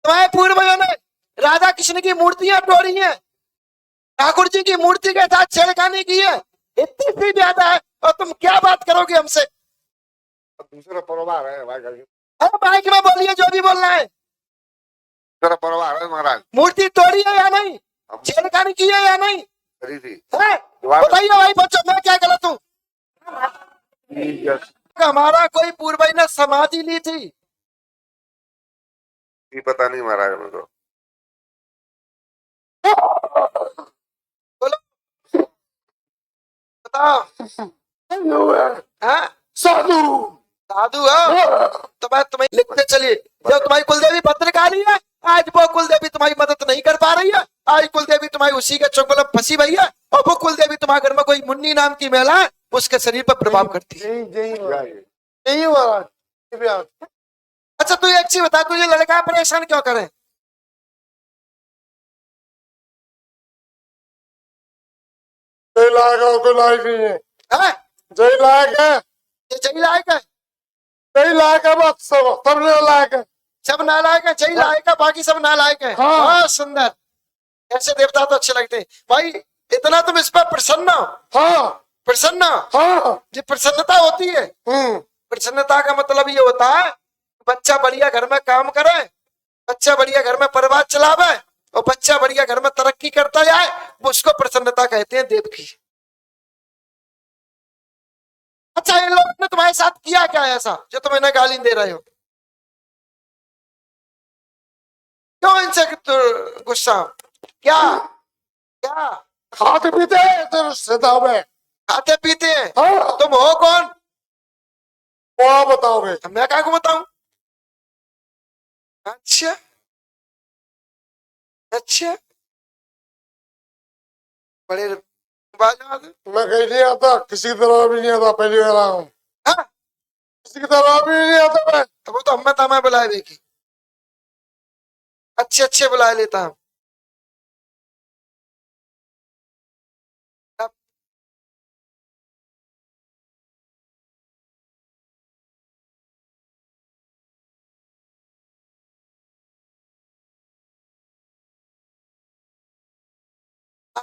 तुम्हारे पूर्वजों ने राधा कृष्ण की मूर्तियां तोड़ी हैं, ठाकुर जी की मूर्ति के साथ छेड़खानी की है, इतनी सी ज्यादा है, और तुम क्या बात करोगे हमसे? दूसरा परिवार है भाई, अरे माइक में बोलिए जो भी बोलना है। दूसरा परिवार है महाराज। मूर्ति तोड़ी है या नहीं, छेड़खानी की है या नहीं, करी थी। बताइए भाई बच्चों, मैं क्या गलत हूँ? हमारा कोई पूर्वज ने समाधि ली थी, ये पता नहीं महाराज मेरे को। बोलो बताओ। साधु साधु हो तो मैं तुम्हें लिखते चलिए, जब तुम्हारी कुलदेवी भद्रकाली है, आज वो कुलदेवी तुम्हारी मदद नहीं कर पा रही है, आज कुलदेवी तुम्हारी उसी के चंगुल में फंसी हुई है, और वो कुलदेवी तुम्हारे घर में कोई मुन्नी नाम की महिला है, उसके शरीर पर प्रभाव करती है। अच्छा तू एक चीज बता, तुझे लड़का परेशान क्यों करे? जय लायक है, कोई लायक नहीं है। जय लायक है, ये जय लायक है, जय लायक है, बस सब लायक है, सब नालायक है, जय लायक है, बाकी सब नालायक है। हाँ सुंदर, ऐसे देवता तो अच्छे लगते हैं भाई। इतना तुम इस पर प्रसन्न हो? हाँ प्रसन्न। हाँ, ये प्रसन्नता होती है। प्रसन्नता का मतलब ये होता है बच्चा बढ़िया घर में काम करे, बच्चा बढ़िया घर में परिवार चलावे, और बच्चा बढ़िया घर में तरक्की करता जाए, उसको प्रसन्नता कहते हैं देव की। अच्छा इन लोगों ने तुम्हारे साथ किया क्या ऐसा जो तुम इन्हें गाली दे रहे हो? क्यों इनसे गुस्सा? क्या क्या खाते पीते तो रिश्तेदार में खाते पीते हैं? हाँ। तुम हो कौन? वो आप बताओगे? मैं क्या को बताऊं? अच्छा अच्छा, बड़े मैं कहीं नहीं आता, किसी की तरह भी नहीं आता, पहली बार आया हूँ। किसी की तरह भी नहीं आता मैं। तो वो तो हमें तमें बुलाए देखी, अच्छे अच्छे बुला लेता हूँ।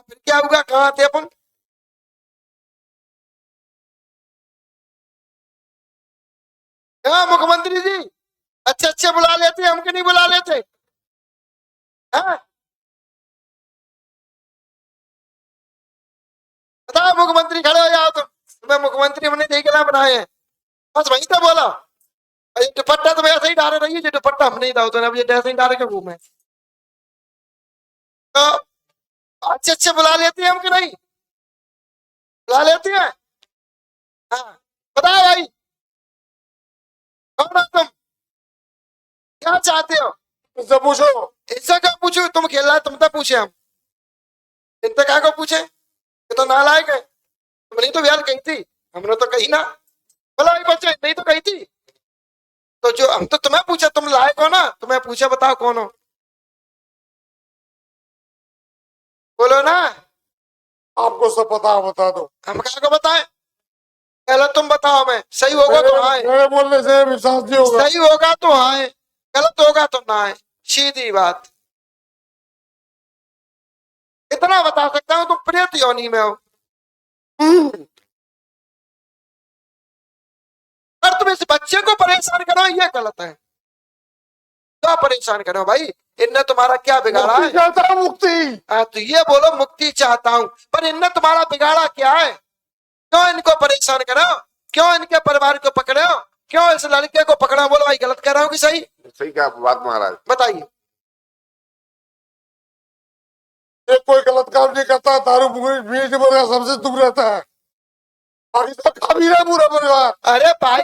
फिर क्या होगा, कहाँ थे अपन? हाँ मुख्यमंत्री जी, अच्छे अच्छे बुला लेते, हमको नहीं बुला लेते। हाँ बताओ मुख्यमंत्री खड़े हो जाओ तुम। मैं मुख्यमंत्री हमने देख ना बनाए हैं, बस वही तो बोला। ये दुपट्टा तो ऐसे ही डाले रही है, जो दुपट्टा हम नहीं डालते, अब ये ऐसे ही डाले के घूमे। तो अच्छे अच्छे बुला लेते हैं हमको नहीं बुला लेते हैं? हाँ बताओ भाई, कौन हो तुम, क्या चाहते हो? इससे पूछो। इनसे क्या पूछो, तुम खेल रहा है, तुम तो पूछे हम, इनसे क्या को पूछे? ये तो नालायक है। तुमने तो यार कही थी, हमने तो कही ना, बोला भाई बच्चे नहीं तो कही थी। तो जो हम तो तुम्हें पूछा, तुम लायक हो ना, तुम्हें पूछा बताओ कौन हो, बोलो ना। आपको सब पता, बता दो। हम क्या को बताएं? पहले तुम बताओ, मैं सही होगा तो हाँ, मेरे बोलने से विश्वास नहीं होगा। सही होगा तो हाँ, गलत होगा तो ना है, सीधी बात। इतना बता सकता हूँ तुम प्रेत योनि में हो। और तुम इस बच्चे को परेशान करो, ये गलत है। क्या परेशान करो भाई, इनने तुम्हारा क्या बिगाड़ा है? चाहता हूँ मुक्ति। तो ये बोलो मुक्ति चाहता हूँ, पर इनने तुम्हारा बिगाड़ा क्या है? क्यों इनको परेशान करो, क्यों इनके परिवार को पकड़ो, क्यों इस लड़के को पकड़ा? बोलो भाई गलत कर रहा हूँ कि सही? सही क्या बात महाराज, बताइए। कोई गलत काम नहीं करता, दारू बीड़ी का सबसे दुख रहता है, बाकी सब खा भी रहा पूरा परिवार। अरे भाई,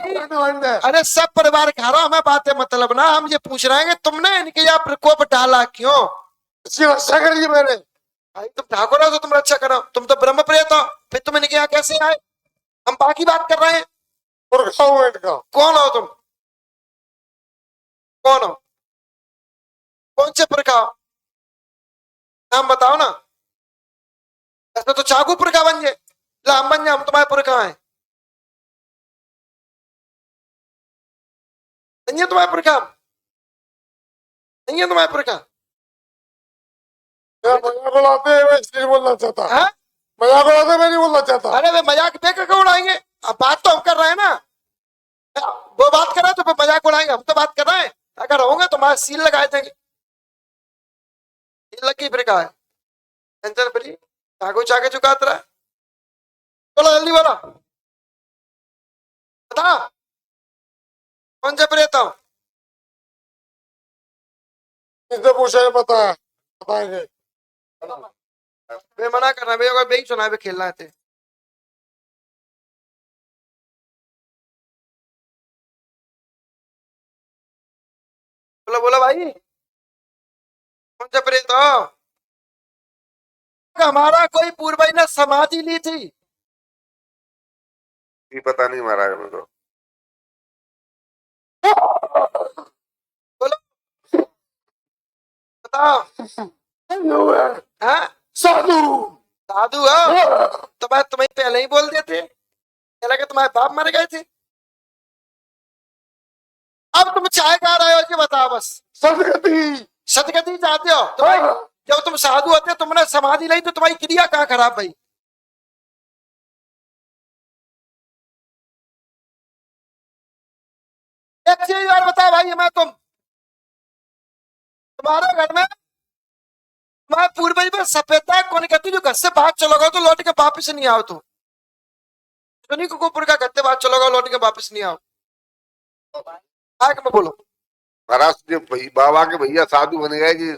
अरे सब परिवार खा रहा, हमें बातें मतलब ना, हम ये पूछ रहे हैं कि तुमने इनके यहाँ प्रकोप डाला क्यों? इसकी रक्षा करिए मैंने। भाई तुम ठाकुर हो तो तुम रक्षा करो, तुम तो ब्रह्म प्रेत हो, फिर तुम इनके यहाँ कैसे आए? हम बाकी बात कर रहे हैं। इनका कौन हो तुम, कौन हो, कौन से प्रखा? नाम बताओ ना, ऐसा तो चाकू प्रखा बन जाए, हम बन जाए, हम तुम्हारे प्रखा है, तुम्हारे प्रखा। नहीं है तुम्हारे का? मजाक उड़ाते हैं, मैं इसलिए बोलना चाहता। हाँ? मजाक उड़ाते मैं नहीं बोलना चाहता। अरे वे मजाक बेकर क्यों उड़ाएंगे? अब बात तो हम कर रहे हैं ना, वो बात कर रहे हैं तो फिर मजाक उड़ाएंगे? हम तो बात कर रहे हैं, अगर होंगे तो हमारे सील लगाए देंगे। सील लगी फिर कहा है टेंशन फ्री, आगो चाके चुकात रहा है। बोलो जल्दी बोलो, बता कौन से प्रेत हो? किसने पूछा है? पता है, बताएंगे। वे मना करना, वे अगर सुना वे खेलना थे। बोलो बोलो भाई, कौन से प्रेत हो? हमारा कोई पूर्वज ने समाधि ली थी। ये पता नहीं महाराज मेरे को। बोलो बताओ। हाँ? साधु। साधु हो तो मैं तुम्हें पहले ही बोल देते, पहले कि तुम्हारे बाप मर गए थे। अब तुम चाय खा रहे हो कि बताओ बस। सदगति। सदगति चाहते हो? तुम्हारी जब तुम साधु होते तुमने समाधि ली तो तुम्हारी क्रिया कहाँ खराब भाई? एक चीज और बताओ भाई, मैं तुम्हारे घर में तुम्हारे पूर्वज में सफेदा कौन कहती जो घर से बाहर चलोगे तो लौट के वापिस नहीं आओ? तो सुनी कुकुर का घर से बाहर चलोगे लौट के वापिस नहीं आओ? आगे में बोलो। महाराज जो बाबा के भैया साधु बन गए जी,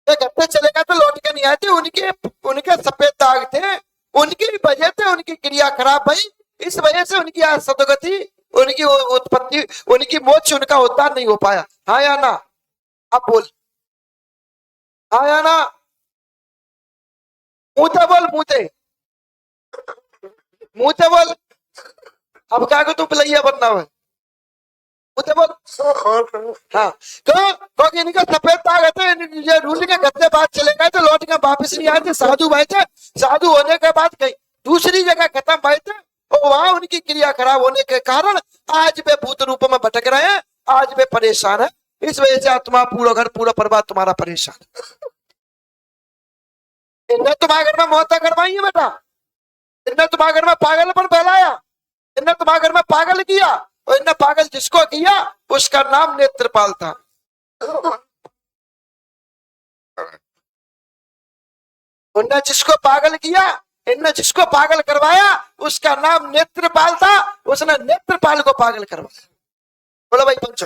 घर पे चले गए तो लौट के नहीं आए थे, उनके उनके सफेद दाग थे, उनकी वजह से उनकी क्रिया खराब भाई, इस वजह से उनकी सदगति, उनकी उत्पत्ति, उनकी मोक्ष, उनका उद्धार नहीं हो पाया। हाँ या ना? अब बोल, हाँ या ना? मुंह बोल, मुंह बोल। अब क्या को तू पिलैया बनना है? मुझे बोल। हाँ क्योंकि इनका सफेद दाग थे, ये रूल के गद्दे बाद चले गए थे, लौट के वापिस नहीं आए थे, साधु भाई थे। साधु होने के बाद कहीं दूसरी जगह खत्म भाई थे और वहां उनकी क्रिया खराब होने के कारण आज वे भूत रूप में भटक रहे हैं, आज वे परेशान है। इस वजह से आत्मा पूरा घर पूरा परिवार तुम्हारा परेशान है। इनने तुम्हारे घर में मौतें करवाई है बेटा, इनने तुम्हारे घर में पागलपन फैलाया, इनने तुम्हारे घर में पागल किया, और इनने पागल जिसको किया उसका नाम नेत्रपाल था। उनने जिसको पागल किया, इनने जिसको पागल करवाया उसका नाम नेत्रपाल था, उसने नेत्रपाल को पागल करवाया। बोलो भाई पंचो,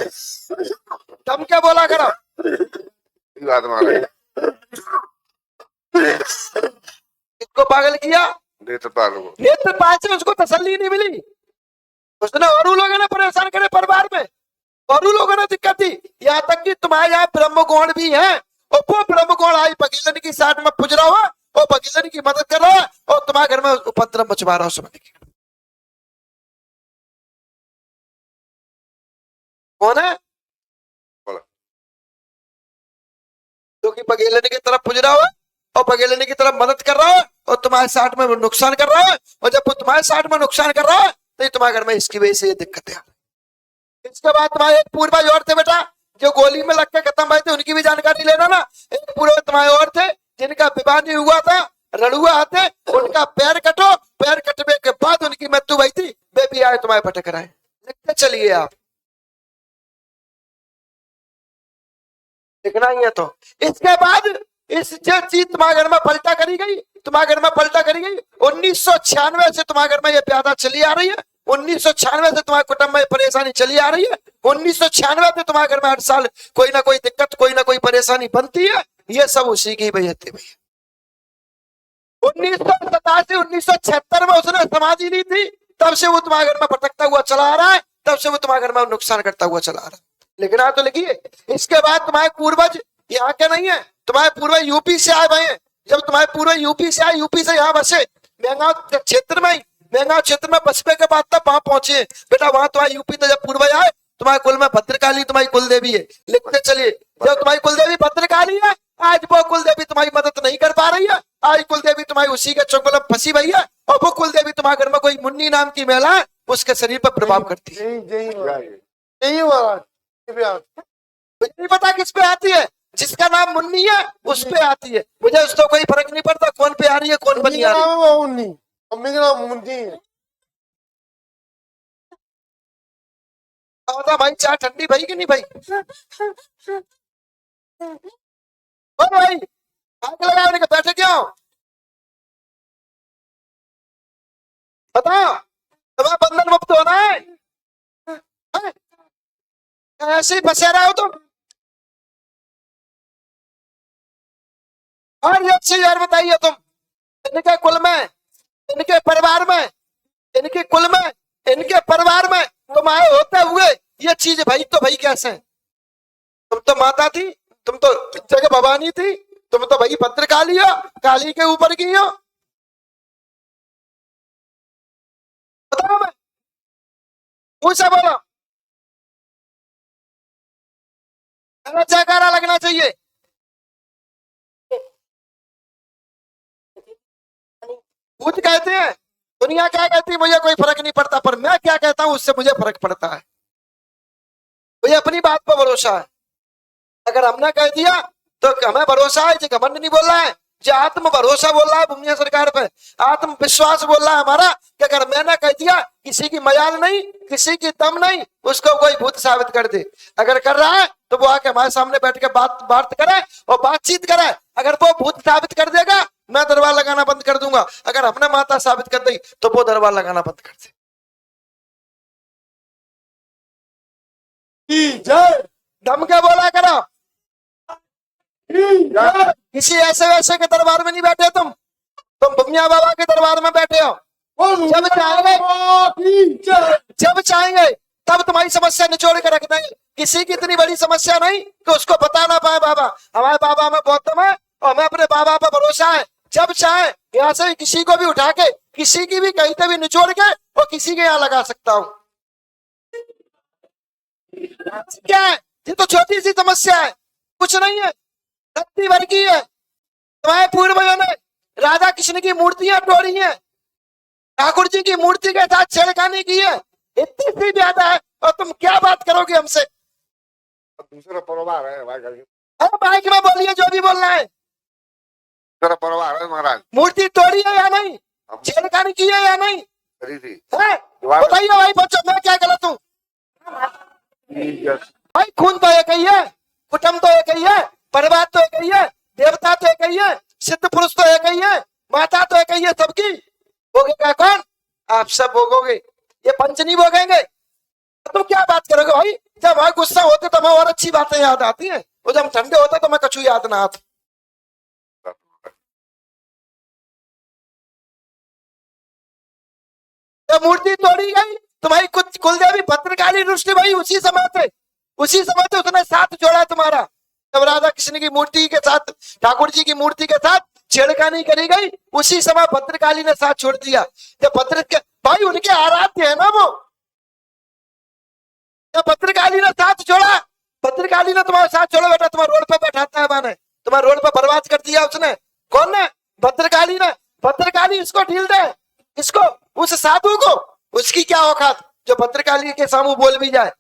तुम क्या बोला करो? बात महाराज किसको पागल किया? नेत्रपाल को। नेत्रपाल से उसको तसल्ली नहीं मिली, उसने और लोगों ने परेशान करे परिवार में, और लोगों ने दिक्कत दी, यहाँ तक कि तुम्हारे यहाँ ब्रह्मगौण भी है, और वो ब्रह्मगौण आई बगीलन की साथ में पुज रहा हुआ, और बगीलन की मदद कर रहा है, और तुम्हारे घर में उपद्रव मचवा रहा है। कौन है? जो कि बगीलन की तरफ पुज रहा हुआ और बगीलन की तरफ मदद कर रहा है, और तुम्हारे साथ में नुकसान कर रहा है, और जब वो तुम्हारे साथ में नुकसान कर रहा है तो तुम्हारे घर में इसकी वजह से ये दिक्कतें आ रही। इसके बाद तुम्हारे एक पूर्वज और थे बेटा, जो गोली में लग के खत्म हुए थे, उनकी भी जानकारी लेना ना। एक पूर्वज तुम्हारे और थे जिनका विवाह नहीं हुआ था, रड़ुआ थे, उनका पैर कटो, पैर कटने के बाद उनकी मृत्यु हुई थी, वे भी आए तुम्हारे भटक रहे। लिखते चलिए आप, लिखना ही है। तो इसके बाद इस जो चीज तुम्हारे घर में पलटा करी गई, तुम्हारे घर में पलटा करी गई, 1996 से तुम्हारे घर में ये प्यादा चली आ रही है, 1996 से तुम्हारे कुटुंब में परेशानी चली आ रही है, 1996 से तुम्हारे घर में हर साल कोई ना कोई दिक्कत, कोई ना कोई परेशानी बनती है, ये सब उसी की वजह से भैया। 1987 1976 में उसने समाधि ली थी, तब से वो तुम्हारे घर में भटकता हुआ चला आ रहा है, तब से वो तुम्हारे घर में नुकसान करता हुआ चला आ रहा है। लिखना तो लिखिए। इसके बाद तुम्हारे पूर्वज यहाँ के नहीं है, तुम्हारे पूर्वज यूपी से आए भाई। जब तुम्हारे पूर्वज यूपी से आए, यूपी से यहाँ बसे महंगाव क्षेत्र में, महंगाव क्षेत्र में बसने के बाद तब वहां पहुंचे बेटा। वहां तुम्हारे यूपी से जब पूर्वज आए, तुम्हारे कुल में भद्रकाली तुम्हारी कुल देवी है। लिखते चलिए, जब तुम्हारी कुल देवी भद्रकाली है, आज वो कुल देवी तुम्हारी मदद नहीं कर पा रही है, आज कुल देवी तुम्हारी उसी के चंगुल में फंसी हुई है, और वो कुल देवी तुम्हारे घर में कोई मुन्नी नाम की महिला है, उसके शरीर पर प्रभाव करती है। मुझे नहीं पता किस पे आती है, जिसका नाम मुन्नी है उस पे आती है, मुझे उसको कोई फर्क नहीं पड़ता कौन पे आ रही है कौन मम्मी बनी का आ रही है। नाम है वो मुन्नी, मम्मी का नाम मुन्नी है। बता भाई चाय ठंडी भाई कि नहीं भाई? ओ भाई आग लगाने के बैठे क्यों? बताओ, तुम्हारा बंधन मुक्त होना है? हैं? ऐसे ही फंसे रहे हो तुम। और ये अच्छी यार बताइए तुम, इनके कुल में, इनके परिवार में, इनके कुल में, इनके परिवार में तुम आए होते हुए ये चीज भाई तो भाई कैसे? तुम तो माता थी, तुम तो जगह भवानी थी, तुम तो भाई भद्रकाली हो, काली के ऊपर की हो। बताओ मैं पूछा बोला जयकारा लगना चाहिए। भूत कहते हैं, दुनिया क्या कहती है मुझे कोई फर्क नहीं पड़ता, पर मैं क्या कहता हूं उससे मुझे फर्क पड़ता है। मुझे अपनी बात पर भरोसा है, अगर हमने कह दिया तो हमें भरोसा है, जो घमंड नहीं बोल रहा है, जो आत्म भरोसा बोल रहा है भूमिया सरकार पे, आत्म विश्वास बोल रहा है हमारा कि अगर मैंने कह दिया, किसी की मजाल नहीं, किसी की दम नहीं, उसको कोई भूत साबित कर दे। अगर कर रहा है तो वो आके हमारे सामने बैठ के बात करे और बातचीत करे। अगर वो भूत साबित कर देगा मैं दरबार लगाना बंद कर दूंगा, अगर हमने माता साबित कर दी तो वो दरबार लगाना बंद कर दे। जय दम के बोला करो, जय किसी ऐसे वैसे के दरबार में नहीं बैठे तुम भूमिया बाबा के दरबार में बैठे हो। जब चाहेंगे, जब चाहेंगे तब तुम्हारी समस्या निचोड़ के रख देंगे। किसी की इतनी बड़ी समस्या नहीं कि उसको बता ना पाए बाबा। हमारे बाबा में गौतम है और हमें अपने बाबा पर भरोसा है। जब चाहे यहाँ से किसी को भी उठा के, किसी की भी कहीं से भी निचोड़ के और किसी के यहाँ लगा सकता हूँ। क्या है ये तो छोटी सी समस्या है, कुछ नहीं है, रत्ती भर की है। तुम्हारे पूर्वजों ने राधा कृष्ण की मूर्तियां तोड़ी हैं, ठाकुर जी की मूर्ति के साथ छेड़खानी की है, इतनी सी ज्यादा है और तुम क्या बात करोगे हमसे? दूसरा परिवार है भाई, अरे बाइक में बोलिए जो भी बोलना है। दूसरा परिवार है महाराज। मूर्ति तोड़ी है या नहीं, छेड़खानी की है या नहीं, करी थी है? बताइए भाई बच्चों, मैं क्या गलत हूँ? भाई खून तो एक ही है, कुटुंब तो एक ही है, परिवार तो एक ही है, देवता तो एक ही है, सिद्ध पुरुष तो एक ही है, माता तो एक ही है, सबकी भोगेगा कौन? आप सब भोगोगे, ये पंच नहीं भोगेंगे। तुम क्या बात करोगे भाई? जब वहां गुस्सा होते तो हमें और अच्छी बातें याद आती हैं, और जब हम ठंडे होते तो हमें कछु याद ना आता। तो मूर्ति तोड़ी गई, तुम्हारी कुलदेवी भद्रकाली रुष्ट भाई उसी समय से उसने साथ जोड़ा तुम्हारा। जब राधा कृष्ण की मूर्ति के साथ, ठाकुर जी की मूर्ति के साथ छेड़खानी करी गई, उसी समय भद्रकाली ने साथ छोड़ दिया। जब भाई उनके आराध्य है ना वो, जब भद्रकाली ने साथ छोड़ा, भद्रकाली ने तुम्हारे साथ छोड़ा बेटा, तुम्हारे रोड पे बैठाता है मैंने, तुम्हारे रोड पे बर्बाद कर दिया उसने। कौन ने? भद्रकाली ने। भद्रकाली इसको ढील दे, इसको, उस साधु को, उसकी क्या औकात जो भद्रकाली के सामने बोल भी जाए।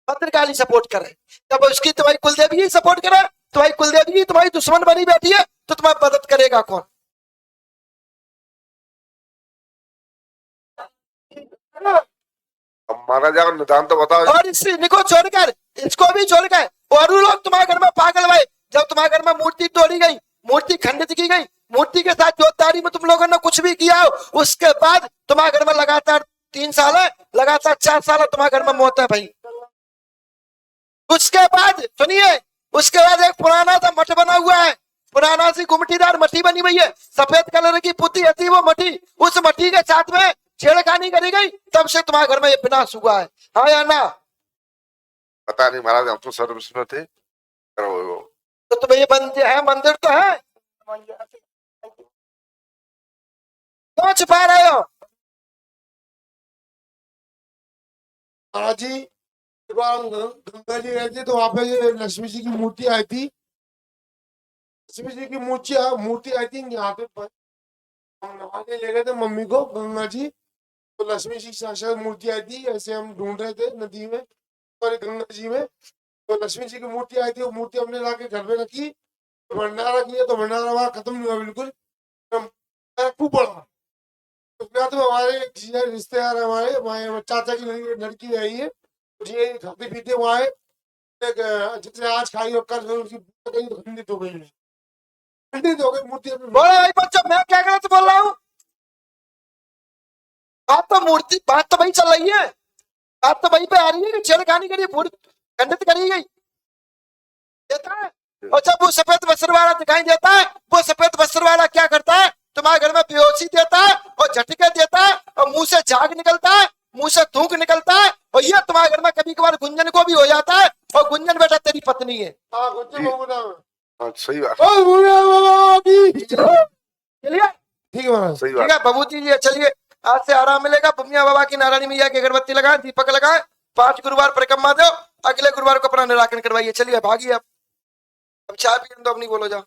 भद्रकाली सपोर्ट करे, जब उसकी तुम्हारी कुलदेवी ही सपोर्ट करे, तुम्हारी कुलदेवी ही तुम्हारी दुश्मन बनी बैठी है, तो तुम्हारी मदद करेगा कौन? महाराज का निदान तो बताओ। और इनको छोड़कर, इसको भी छोड़कर और लोग तुम्हारे घर में पागल भाई। जब तुम्हारे घर में मूर्ति तोड़ी गई, मूर्ति खंडित की गई, मूर्ति के साथ जोतदारी में तुम लोगों ने कुछ भी किया हो, उसके बाद तुम्हारे घर में लगातार 3 साल है, लगातार 4 साल है तुम्हारे घर में मौत है भाई। उसके बाद सुनिए, उसके बाद एक पुराना सा मठ बना हुआ है, पुराना सी गुमटीदार मठी बनी हुई है, सफेद कलर की पुती थी वो मठी, उस मठी के साथ में छेड़खानी करी गई, तब से तुम्हारे घर में ये विनाश हुआ है। हाँ या ना? पता नहीं महाराज, हम तो सर्विस में थे। तो तुम्हें ये है, मंदिर तो है, क्यों छुपा रहे हो? महाराज जी, एक बार हम गंगा जी गए थे तो वहां पे ये लक्ष्मी जी की मूर्ति आई थी, लक्ष्मी जी की मूर्ति आई थी यहाँ पे। हम नहाने ले गए थे मम्मी को गंगा जी, तो लक्ष्मी जी की साक्षात मूर्ति आई थी, ऐसे हम ढूंढ रहे थे नदी में, सॉरी गंगा जी में, तो लक्ष्मी जी की मूर्ति आई थी, वो मूर्ति हमने लाके घर में रखी, तो भंडारा किया, तो भंडारा वहाँ खत्म नहीं हुआ बिल्कुल, खूब बड़ा। उसके बाद में हमारे जीजा रिश्तेदार हमारे चाचा की लड़की आई है, जी खाते पीते वहाँ है, जितने आज खाई और कल उसकी खंडित हो गई, खंडित हो गई मूर्ति। बोलो भाई बच्चों, मैं क्या गलत बोल रहा हूँ? बात तो वही चल रही है, बात तो वही पे आ रही है कि छेड़खानी करी, खंडित करी गई देता है। और जब वो सफेद वस्त्र वाला दिखाई देता है, वो सफेद वस्त्र वाला क्या करता है? तुम्हारे घर में बेहोशी देता है और झटके देता है और मुंह से झाग निकलता है, मुंह से थूक निकलता है, और ये तुम्हारे घर में कभी कभार गुंजन को भी हो जाता है, और गुंजन बेटा तेरी पत्नी है। हाँ सही बात, चलिए ठीक है महाराज, सही ठीक बात। है बबूती जी, चलिए आज से आराम मिलेगा। बुमिया बाबा की नारायणी मैया की अगरबत्ती लगाए, दीपक लगाए, 5 गुरुवार परिक्रमा दो, अगले गुरुवार को अपना निराकरण करवाइए। चलिए भागिए अब चाय पी दो, अपनी बोलो जाओ।